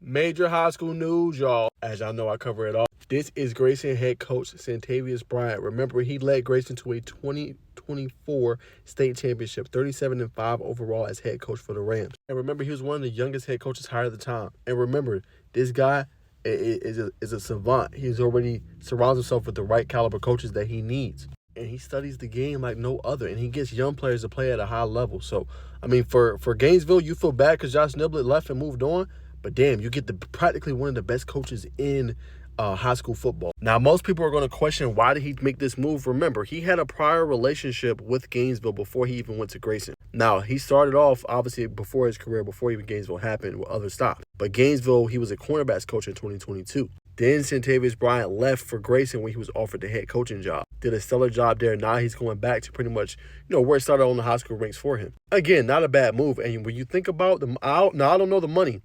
Major high school news, y'all. As y'all know, I cover it all. This is Grayson head coach Santavious Bryant. Remember, he led Grayson to a 2024 state championship, 37-5 overall as head coach for the Rams. And remember, he was one of the youngest head coaches hired at the time. And remember, this guy is a savant. He's already surrounds himself with the right caliber coaches that he needs. And he studies the game like no other. And he gets young players to play at a high level. So, I mean, for Gainesville, you feel bad because Josh Niblett left and moved on. But damn, you get practically one of the best coaches in high school football. Now, most people are going to question, why did he make this move? Remember, he had a prior relationship with Gainesville before he even went to Grayson. Now, he started off, obviously, before his career, before even Gainesville happened, with other stops. But Gainesville, he was a cornerbacks coach in 2022. Then Santavious Bryant left for Grayson when he was offered the head coaching job. Did a stellar job there. Now he's going back to pretty much, where it started on the high school ranks for him. Again, not a bad move. And when you think about I don't know the money.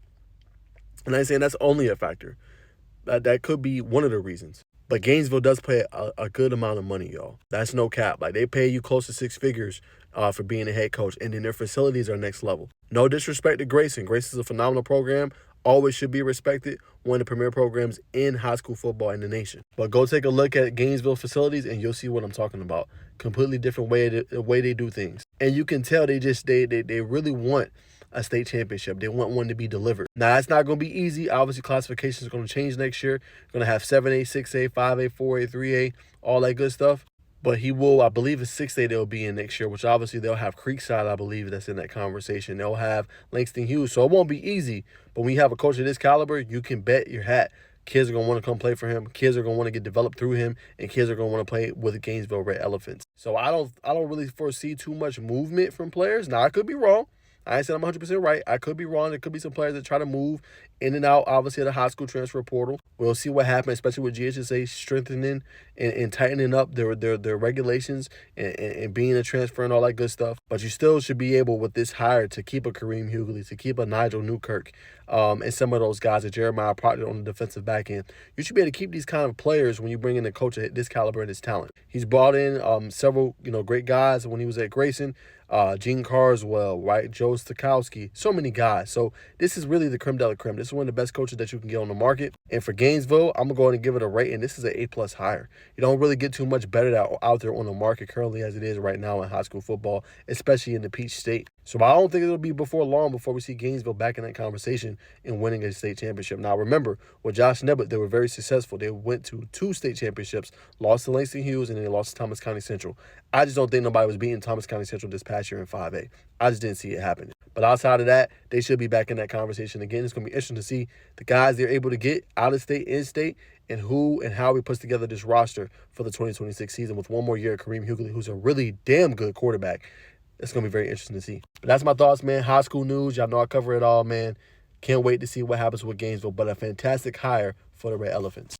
And I'm saying that's only a factor. That could be one of the reasons. But Gainesville does pay a good amount of money, y'all. That's no cap. Like, they pay you close to six figures for being a head coach. And then their facilities are next level. No disrespect to Grayson. Grayson's a phenomenal program. Always should be respected. One of the premier programs in high school football in the nation. But go take a look at Gainesville facilities and you'll see what I'm talking about. Completely different way they do things. And you can tell they really want a state championship. They want one to be delivered. Now, that's not going to be easy. Obviously, classifications are going to change next year. Going to have 7A, 6A, 5A, 4A, 3A, all that good stuff. But he will, I believe it's 6A they'll be in next year, which obviously they'll have Creekside, I believe, that's in that conversation. They'll have Langston Hughes. So it won't be easy. But when you have a coach of this caliber, you can bet your hat. Kids are going to want to come play for him. Kids are going to want to get developed through him. And kids are going to want to play with the Gainesville Red Elephants. So I don't really foresee too much movement from players. Now, I could be wrong. I said I'm 100% right. I could be wrong. There could be some players that try to move in and out, obviously, of the high school transfer portal. We'll see what happens, especially with GHSA strengthening and tightening up their regulations and being a transfer and all that good stuff. But you still should be able, with this hire, to keep a Kareem Hughley, to keep a Nigel Newkirk, and some of those guys, that Jeremiah Proctor on the defensive back end. You should be able to keep these kind of players when you bring in a coach at this caliber and this talent. He's brought in several great guys when he was at Grayson. Gene Carswell, right? Joe Stokowski, so many guys. So this is really the creme de la creme. This is one of the best coaches that you can get on the market. And for Gainesville, I'm going to go ahead and give it a rating. This is an A+ hire. You don't really get too much better out there on the market currently as it is right now in high school football, especially in the Peach State. So I don't think it'll be before long before we see Gainesville back in that conversation and winning a state championship. Now, remember, with Josh Niblett, they were very successful. They went to 2 state championships, lost to Langston Hughes, and they lost to Thomas County Central. I just don't think nobody was beating Thomas County Central this past year in 5A. I just didn't see it happening. But outside of that, they should be back in that conversation again. It's going to be interesting to see the guys they're able to get out of state, in state, and who and how he puts together this roster for the 2026 season with one more year of Kareem Hughley, who's a really damn good quarterback. It's going to be very interesting to see. But that's my thoughts, man. High school news. Y'all know I cover it all, man. Can't wait to see what happens with Gainesville. But a fantastic hire for the Red Elephants.